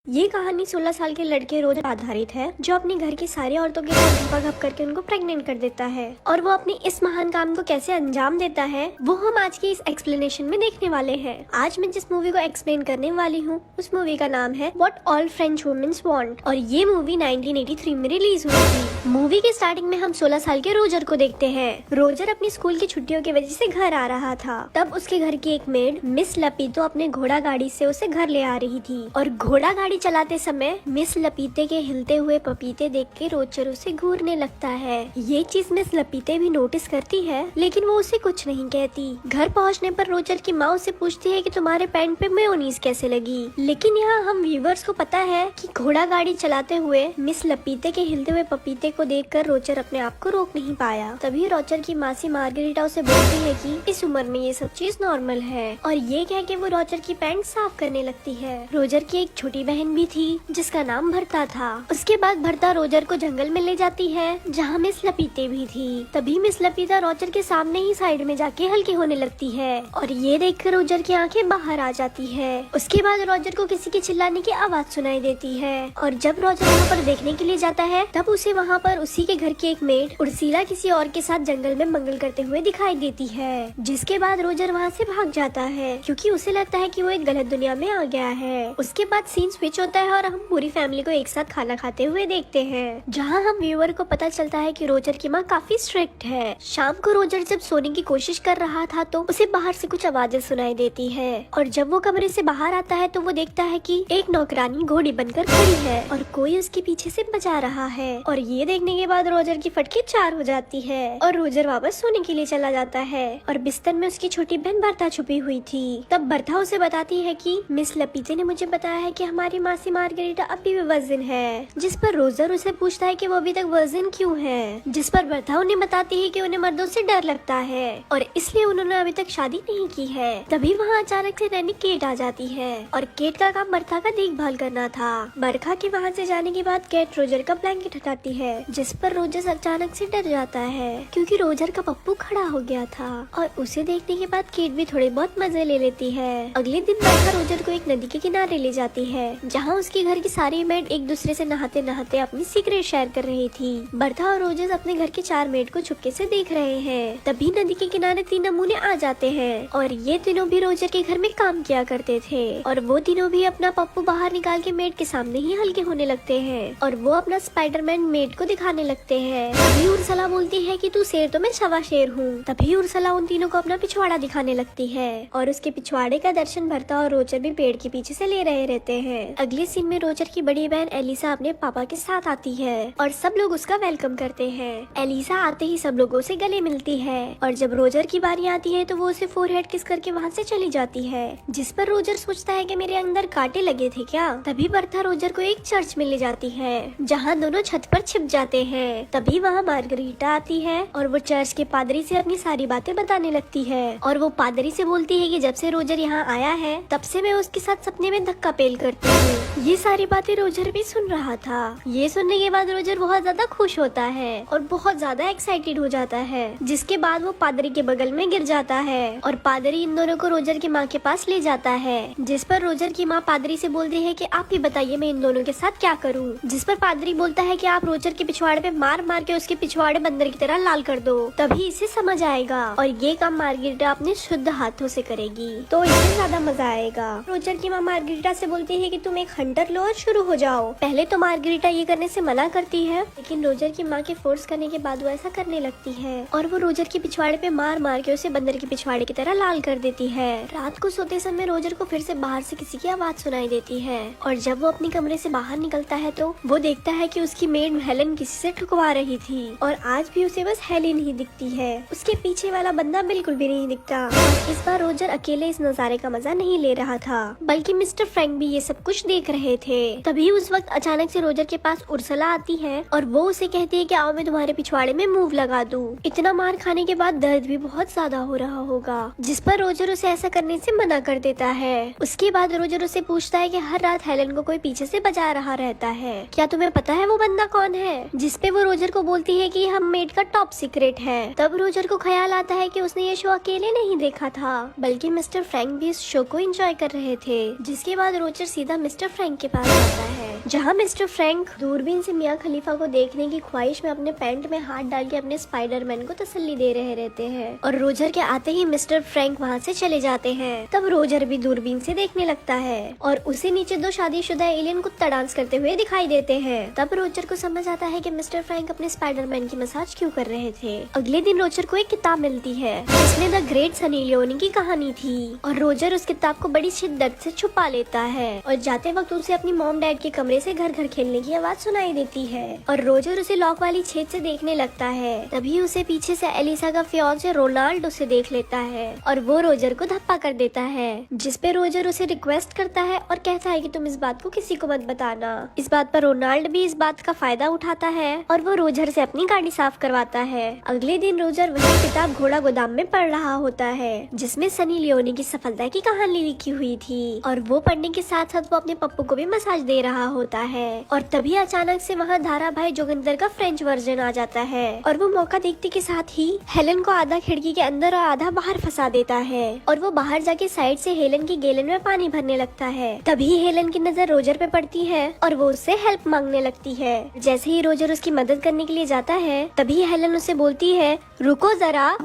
ये कहानी 16 साल के लड़के रोज पर आधारित है जो अपने घर की सारी औरतों के साथ धोखा करके उनको प्रेग्नेंट कर देता है और वो अपने इस महान काम को कैसे अंजाम देता है वो हम आज की इस एक्सप्लेनेशन में देखने वाले हैं। आज मैं जिस मूवी को एक्सप्लेन करने वाली हूँ उस मूवी का नाम है what all French women's want और ये मूवी 1983 में रिलीज हुई थी। मूवी के स्टार्टिंग में हम 16 साल के रोजर को देखते हैं। रोजर अपनी स्कूल की छुट्टियों की वजह से घर आ रहा था। तब उसके घर की एक मेड मिस लपीतो अपने घोड़ा गाड़ी से उसे घर ले आ रही थी और घोड़ा गाड़ी चलाते समय मिस लपीते के हिलते हुए पपीते देख के रोजर उसे घूरने लगता है। ये चीज मिस लपीते भी नोटिस करती है लेकिन वो उसे कुछ नहीं कहती। घर पहुंचने पर रोजर की माँ उसे पूछती है कि तुम्हारे पैंट पे मेयोनीज कैसे लगी, लेकिन यहाँ हम व्यूवर्स को पता है कि घोड़ा गाड़ी चलाते हुए मिस लपीते के हिलते हुए पपीते को देखकर रोजर अपने आप को रोक नहीं पाया। तभी रोजर की मासी मार्गरीटा उसे बोलती है कि इस उम्र में ये सब चीज नॉर्मल है और ये कह के वो रोजर की पैंट साफ करने लगती है। रोजर की एक छोटी बहन भी थी जिसका नाम भरता था। उसके बाद भरता रोजर को जंगल में ले जाती है जहाँ मिस लपीते भी थी। तभी मिस लपीता रोजर के सामने ही साइड में जाके हल्की होने लगती है और ये देखकर रोजर की आंखें बाहर आ जाती है। उसके बाद रोजर को किसी के चिल्लाने की आवाज सुनाई देती है और जब रोजर वहाँ पर देखने के लिए जाता है तब उसे वहाँ पर उसी के घर की एक मेड उर्सिला किसी और के साथ जंगल में मंगल करते हुए दिखाई देती है। जिसके बाद रोजर वहाँ से भाग जाता है क्योंकि उसे लगता है कि वो एक गलत दुनिया में आ गया है। उसके बाद सीन स्विच होता है और हम पूरी फैमिली को एक साथ खाना खाते हुए देखते हैं जहाँ हम व्यूअर को पता चलता है कि रोजर की माँ काफी स्ट्रिक्ट है। शाम को रोजर जब सोने की कोशिश कर रहा था तो उसे बाहर से कुछ आवाजें सुनाई देती है और जब वो कमरे से बाहर आता है तो वो देखता है कि एक नौकरानी घोड़ी बनकर खड़ी है और कोई उसके पीछे से बजा रहा है और ये देखने के बाद रोजर की फटकी 4 हो जाती है और रोजर वापस सोने के लिए चला जाता है और बिस्तर में उसकी छोटी बहन बर्था छुपी हुई थी। तब बर्था उसे बताती है कि मिस लपीते ने मुझे बताया है कि हमारी मासी मार्गरीटा अभी भी वर्जिन है। जिस पर रोजर उसे पूछता है कि वो अभी तक वर्जिन क्यों है, जिस पर बर्था उन्हें बताती है कि उन्हें मर्दों से डर लगता है और इसलिए उन्होंने अभी तक शादी नहीं की है। तभी वहाँ अचानक से रैनी केट आ जाती है और केट का काम बर्था का देखभाल करना था। बरखा के वहाँ से जाने के बाद केट रोजर का ब्लैंकेट हटाती है जिस पर रोजर अचानक से डर जाता है क्योंकि रोजर का पप्पू खड़ा हो गया था और उसे देखने के बाद केट भी थोड़े बहुत मजे ले लेती है। अगले दिन बरखा रोजर को एक नदी के किनारे ले जाती है जहाँ उसके घर की सारी मेड एक दूसरे से नहाते नहाते अपनी सीक्रेट शेयर कर रही थी। बर्था और रोजर अपने घर के 4 मेड को चुपके से देख रहे हैं। तभी नदी के किनारे 3 नमूने आ जाते हैं और ये तीनों भी रोजर के घर में काम किया करते थे और वो तीनों भी अपना पप्पू बाहर निकाल के मेड के सामने ही हल्के होने लगते हैं और वो अपना स्पाइडरमैन मेड को दिखाने लगते हैं। तभी उर्सला बोलती है कि तू शेर तो मैं सवा शेर हूँ। तभी उर्सला उन तीनों को अपना पिछवाड़ा दिखाने लगती है और उसके पिछवाड़े का दर्शन भरता और रोजर भी पेड़ के पीछे से ले रहे रहते हैं। अगले सीन में रोजर की बड़ी बहन एलिसा अपने पापा के साथ आती है और सब लोग उसका वेलकम करते हैं। एलिसा आते ही सब लोगों से गले मिलती है और जब रोजर की बारी आती है तो वो उसे फोरहेड किस करके वहाँ से चली जाती है जिस पर रोजर सोचता है कि मेरे अंदर कांटे लगे थे क्या। तभी बर्था रोजर को एक चर्च में ले जाती है जहाँ दोनों छत पर छिप जाते हैं। तभी वहाँ मार्गरीटा आती है और वो चर्च के पादरी से अपनी सारी बातें बताने लगती है और वो पादरी से बोलती है कि जब से रोजर यहाँ आया है तब से मैं उसके साथ सपने में धक्का पेल करती हूँ। ये सारी बातें रोजर भी सुन रहा था। ये सुनने के बाद रोजर बहुत ज्यादा खुश होता है और बहुत ज्यादा एक्साइटेड हो जाता है जिसके बाद वो पादरी के बगल में गिर जाता है और पादरी इन दोनों को रोजर की माँ के पास ले जाता है जिस पर रोजर की माँ पादरी से बोलती है कि आप ही बताइए मैं इन दोनों के साथ क्या करूँ। जिस पर पादरी बोलता है कि आप रोजर के पिछवाड़े पे मार मार के उसके पिछवाड़े बंदर की तरह लाल कर दो तभी इसे समझ आएगा और ये काम मार्गरीटा अपने शुद्ध हाथों से करेगी तो इससे ज्यादा मजा आएगा। रोजर की माँ मार्गरीटा से बोलती है कि तुम एक हंटर लो और शुरू हो जाओ। पहले तो मार्गरीटा ये करने से मना करती है लेकिन रोजर की माँ के फोर्स करने के बाद वो ऐसा करने लगती है और वो रोजर के पिछवाड़े पे मार मार के उसे बंदर के पिछवाड़े की तरह लाल कर देती है। रात को सोते समय रोजर को फिर से बाहर से किसी की आवाज सुनाई देती है और जब वो अपने कमरे से बाहर निकलता है तो वो देखता है कि उसकी मेड हेलन किसी से ठुकवा रही थी और आज भी उसे बस हेलन ही दिखती है, उसके पीछे वाला बंदा बिल्कुल भी नहीं दिखता। इस बार रोजर अकेले इस नजारे का मजा नहीं ले रहा था बल्कि मिस्टर फ्रैंक भी ये सब कुछ देख रहे थे। तभी उस वक्त अचानक से रोजर के पास उर्सला आती है और वो उसे कहती है कि आओ मैं तुम्हारे पिछवाड़े में मूव लगा दूं। इतना मार खाने के बाद दर्द भी बहुत ज्यादा हो रहा होगा जिस पर रोजर उसे ऐसा करने से मना कर देता है। उसके बाद रोजर उसे पूछता है कि हर रात हेलन को कोई पीछे से बजा रहा रहता है, क्या तुम्हें पता है वो बंदा कौन है। जिस पे वो रोजर को बोलती है कि हम मेड का टॉप सीक्रेट है। तब रोजर को ख्याल आता है कि उसने ये शो अकेले नहीं देखा था बल्कि मिस्टर फ्रैंक भी इस शो को एंजॉय कर रहे थे। जिसके बाद रोजर सीधा मिस्टर फ्रैंक के पास जाता है, जहाँ मिस्टर फ्रैंक दूरबीन से मियाँ खलीफा को देखने की ख्वाहिश में अपने पैंट में हाथ डाल के अपने स्पाइडरमैन को तसल्ली दे रहे रहते हैं। और रोजर के आते ही मिस्टर फ्रैंक वहाँ से चले जाते हैं। तब रोजर भी दूरबीन से देखने लगता है और उसे नीचे दो शादीशुदा एलियन कुत्ता डांस करते हुए दिखाई देते हैं। तब रोजर को समझ आता है कि मिस्टर फ्रैंक अपने स्पाइडरमैन की मसाज क्यों कर रहे थे। अगले दिन रोजर को एक किताब मिलती है जिसमें द ग्रेट सनी लियोनी की कहानी थी और रोजर उस किताब को बड़ी शिद्दत से छुपा लेता है और जाते वक्त उसे अपनी मॉम डैड के कमरे से घर घर खेलने की आवाज सुनाई देती है और रोजर उसे लॉक वाली छेद से देखने लगता है। तभी उसे पीछे से एलिसा का फियांसे रोनाल्ड उसे देख लेता है और वो रोजर को धप्पा कर देता है, जिसपे रोजर उसे रिक्वेस्ट करता है और कहता है कि तुम इस बात को किसी को मत बताना। इस बात पर रोनाल्ड भी इस बात का फायदा उठाता है और वो रोजर से अपनी गाड़ी साफ करवाता है। अगले दिन रोजर वही किताब घोड़ा गोदाम में पढ़ रहा होता है जिसमें सनी लियोनी की सफलता की कहानी लिखी हुई थी और वो पढ़ने के साथ साथ वो अपने पप्पू को भी मसाज दे रहा होता है। और तभी अचानक से वहाँ धारा भाई जोगिंदर का फ्रेंच वर्जन आ जाता है और वो मौका देखते के साथ ही हेलन को आधा खिड़की के अंदर और आधा बाहर फंसा देता है और वो बाहर जाके साइड से हेलन की गैलन में पानी भरने लगता है। तभी हेलन की नजर रोजर पे पड़ती है और वो उससे हेल्प मांगने लगती है। जैसे ही रोजर उसकी मदद करने के लिए जाता है तभी हेलन उसे बोलती है रुको जरा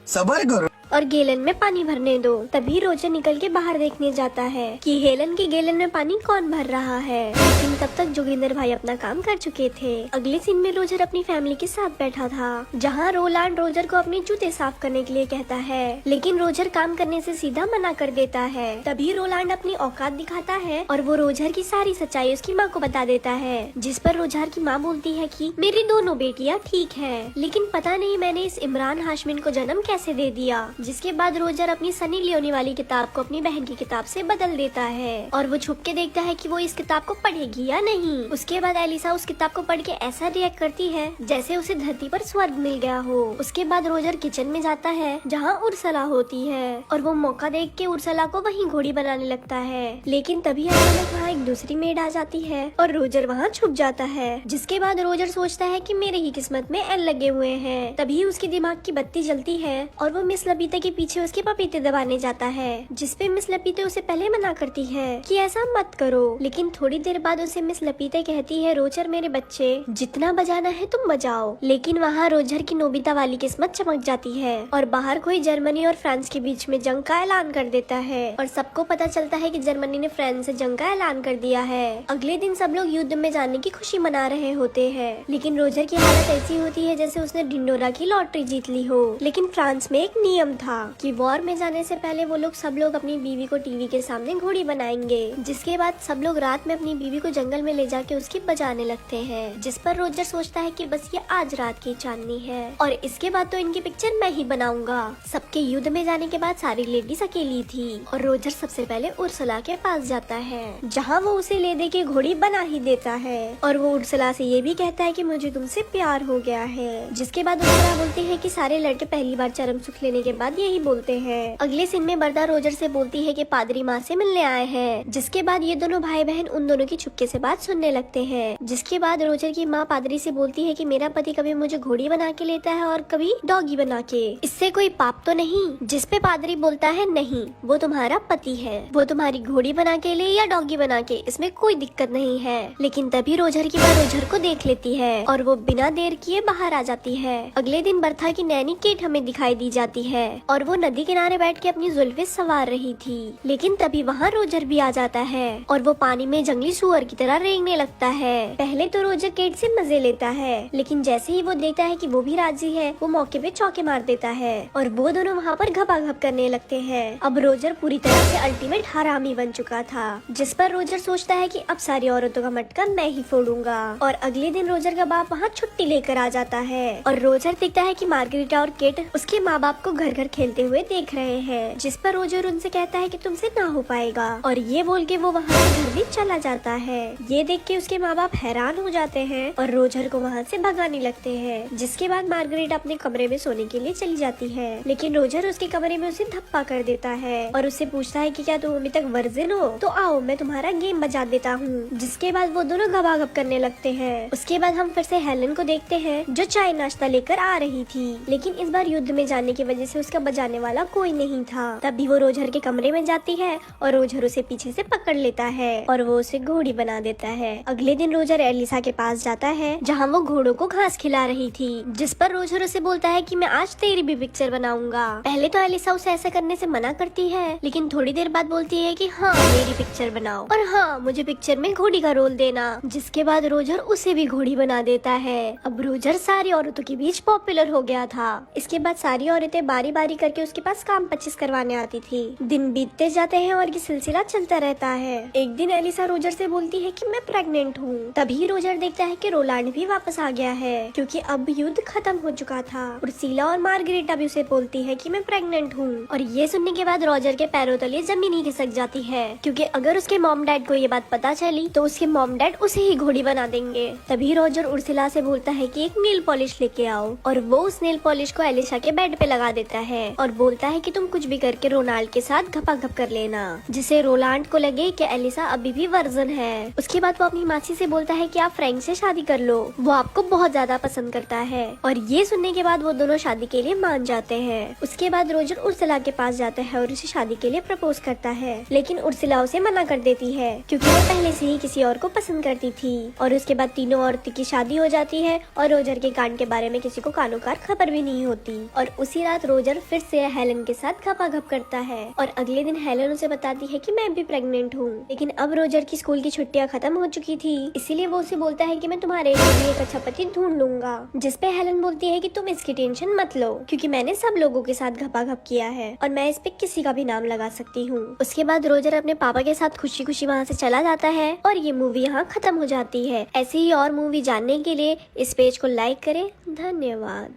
सबर करो और गैलन में पानी भरने दो। तभी रोजर निकल के बाहर देखने जाता है कि हेलन की गैलन में पानी कौन भर रहा है, लेकिन तब तक जोगिंदर भाई अपना काम कर चुके थे। अगले सीन में रोजर अपनी फैमिली के साथ बैठा था जहाँ रोलांड रोजर को अपने जूते साफ करने के लिए कहता है, लेकिन रोजर काम करने से सीधा मना कर देता है। तभी रोलांड अपनी औकात दिखाता है और वो रोजर की सारी सच्चाई उसकी माँ को बता देता है, जिस पर रोजर की माँ बोलती है कि मेरी दोनों बेटियाँ ठीक है, लेकिन पता नहीं मैंने इस इमरान हाशमिन को जन्म कैसे दे दिया। जिसके बाद रोजर अपनी सनी लियोनी वाली किताब को अपनी बहन की किताब से बदल देता है और वो छुप के देखता है कि वो इस किताब को पढ़ेगी या नहीं। उसके बाद एलिसा उस किताब को पढ़ के ऐसा रिएक्ट करती है जैसे उसे धरती पर स्वर्ग मिल गया हो। उसके बाद रोजर किचन में जाता है जहाँ उर्सला होती है और वो मौका देख के उर्सला को वहीं घोड़ी बनाने लगता है, लेकिन तभी अचानक वहाँ एक दूसरी मेड आ जाती है और रोजर वहाँ छुप जाता है। जिसके बाद रोजर सोचता है कि मेरे ही किस्मत में एल लगे हुए हैं। तभी उसके दिमाग की बत्ती जलती है और वो मिस लबीता के पीछे उसके पपीते दबाने जाता है, जिसपे मिस लपीते उसे पहले मना करती है कि ऐसा मत करो। लेकिन थोड़ी देर बाद उसे मिस लपीते कहती है रोजर मेरे बच्चे जितना बजाना है तुम बजाओ। लेकिन वहाँ रोजर की नोबिता वाली किस्मत चमक जाती है और बाहर कोई जर्मनी और फ्रांस के बीच में जंग का ऐलान कर देता है और सबको पता चलता है कि जर्मनी ने फ्रांस से जंग का ऐलान कर दिया है। अगले दिन सब लोग युद्ध में जाने की खुशी मना रहे होते हैं, लेकिन रोजर की हालत ऐसी होती है जैसे उसने ढिंडोरा की लॉटरी जीत ली हो। लेकिन फ्रांस में एक नियम था कि वॉर में जाने से पहले वो लोग सब लोग अपनी बीवी को टीवी के सामने घोड़ी बनाएंगे, जिसके बाद सब लोग रात में अपनी बीवी को जंगल में ले जाके उसकी बजाने लगते हैं। जिस पर रोजर सोचता है कि बस ये आज रात की चांदनी है और इसके बाद तो इनकी पिक्चर मैं ही बनाऊंगा। सबके युद्ध में जाने के बाद सारी लेडीज अकेली थी और रोजर सबसे पहले उर्सला के पास जाता है जहाँ वो उसे ले दे के घोड़ी बना ही देता है और वो उर्सला से ये भी कहता है कि मुझे तुमसे प्यार हो गया है। जिसके बाद उर्सला बोलती है कि सारे लड़के पहली बार चरम सुख लेने के बाद यही बोलते हैं। अगले सीन में बरदा रोजर से बोलती है कि पादरी माँ से मिलने आए हैं। जिसके बाद ये दोनों भाई बहन उन दोनों की चुपके से बात सुनने लगते हैं। जिसके बाद रोजर की माँ पादरी से बोलती है कि मेरा पति कभी मुझे घोड़ी बना के लेता है और कभी डॉगी बना के, इससे कोई पाप तो नहीं। जिस पे पादरी बोलता है नहीं, वो तुम्हारा पति है, वो तुम्हारी घोड़ी बना के ले या डॉगी बना के, इसमें कोई दिक्कत नहीं है। लेकिन तभी रोजर की माँ रोजर को देख लेती है और वो बिना देर किए बाहर आ जाती है। अगले दिन बर्था की नैनी केट हमें दिखाई दी जाती है और वो नदी किनारे बैठ के अपनी जुल्फे सवार रही थी। लेकिन तभी वहाँ रोजर भी आ जाता है और वो पानी में जंगली सुअर की तरह रेंगने लगता है। पहले तो रोजर केट से मजे लेता है, लेकिन जैसे ही वो देखता है कि वो भी राजी है, वो मौके पे चौके मार देता है और वो दोनों वहाँ पर घपाघप करने लगते हैं। अब रोजर पूरी तरह से अल्टीमेट हरामी बन चुका था, जिस पर रोजर सोचता है कि अब सारी औरतों का मटका मैं ही फोड़ूंगा। और अगले दिन रोजर का बाप वहाँ छुट्टी लेकर आ जाता है और रोजर देखता है कि मार्गरीटा और केट उसके माँ बाप को घर घर खेलते हुए देख रहे हैं। जिस पर रोजर उनसे कहता है कि तुमसे ना हो पाएगा और ये बोल के वो वहाँ से घर भी चला जाता है। ये देख के उसके माँ बाप हैरान हो जाते हैं और रोजर को वहाँ से भगाने लगते हैं। जिसके बाद मार्गरेट अपने कमरे में सोने के लिए चली जाती है, लेकिन रोजर उसके कमरे में उसे धप्पा कर देता है और उससे पूछता है कि क्या तुम अभी तक वर्जिन हो, तो आओ मैं तुम्हारा गेम बजा देता हूँ। जिसके बाद वो दोनों घबाघब करने लगते हैं। उसके बाद हम फिर से हेलन को देखते हैं जो चाय नाश्ता लेकर आ रही थी, लेकिन इस बार युद्ध में जाने की वजह से उसका का बजाने वाला कोई नहीं था। तभी वो रोजर के कमरे में जाती है और रोजर उसे पीछे से पकड़ लेता है और वो उसे घोड़ी बना देता है। अगले दिन रोजर एलिसा के पास जाता है जहाँ वो घोड़ों को घास खिला रही थी, जिस पर रोजर उसे बोलता है कि मैं आज तेरी भी पिक्चर बनाऊंगा। पहले तो एलिसा उसे ऐसा करने से मना करती है, लेकिन थोड़ी देर बाद बोलती है कि हाँ मेरी पिक्चर बनाओ और हाँ मुझे पिक्चर में घोड़ी का रोल देना, जिसके बाद रोजर उसे भी घोड़ी बना देता है। अब रोजर सारी औरतों के बीच पॉपुलर हो गया था। इसके बाद सारी औरतें बारी बारी करके उसके पास काम 25 करवाने आती थी। दिन बीतते जाते हैं और ये सिलसिला चलता रहता है। एक दिन एलिसा रोजर से बोलती है कि मैं प्रेग्नेंट हूँ। तभी रोजर देखता है कि रोलैंड भी वापस आ गया है, क्योंकि अब युद्ध खत्म हो चुका था। उर्सिला और मार्गरेटा भी उसे बोलती है कि मैं प्रेग्नेंट हूँ। और ये सुनने के बाद रोजर के पैरों तले जमीन ही खिसक जाती है, क्योंकि अगर उसके मॉम डैड को ये बात पता चली तो उसके मॉम डैड उसे ही घोड़ी बना देंगे। तभी रोजर उर्सिला से बोलता है कि एक नेल पॉलिश लेके आओ, और वो उस नेल पॉलिश को एलिसा के बेड पे लगा देता है और बोलता है कि तुम कुछ भी करके रोनाल्ड के साथ घपाघप कर लेना, जिसे रोलांड को लगे कि एलिसा अभी भी वर्जन है। उसके बाद वो अपनी मासी से बोलता है कि आप फ्रैंक से शादी कर लो, वो आपको बहुत ज्यादा पसंद करता है। और ये सुनने के बाद वो दोनों शादी के लिए मान जाते हैं। उसके बाद रोजर उर्सिला के पास जाता है और उसे शादी के लिए प्रपोज करता है, लेकिन उर्सिला उसे मना कर देती है, क्योंकि वो पहले से ही किसी और को पसंद करती थी। और उसके बाद तीनों औरतों की शादी हो जाती है और रोजर के कांड के बारे में किसी को कानो कार खबर भी नहीं होती। और उसी रात रोजर फिर से हेलन के साथ घपाघप करता है और अगले दिन हेलन उसे बताती है कि मैं भी प्रेग्नेंट हूँ। लेकिन अब रोजर की स्कूल की छुट्टियां खत्म हो चुकी थी, इसीलिए वो उसे बोलता है कि मैं तुम्हारे लिए एक अच्छा पति ढूंढ लूंगा, जिस पे हेलन बोलती है कि तुम इसकी टेंशन मत लो, क्योंकि मैंने सब लोगों के साथ घपाघप किया है और मैं इस पे किसी का भी नाम लगा सकती हूँ। उसके बाद रोजर अपने पापा के साथ खुशी खुशी वहाँ से चला जाता है और ये मूवी यहाँ खत्म हो जाती है। ऐसी ही और मूवी जानने के लिए इस पेज को लाइक करें। धन्यवाद।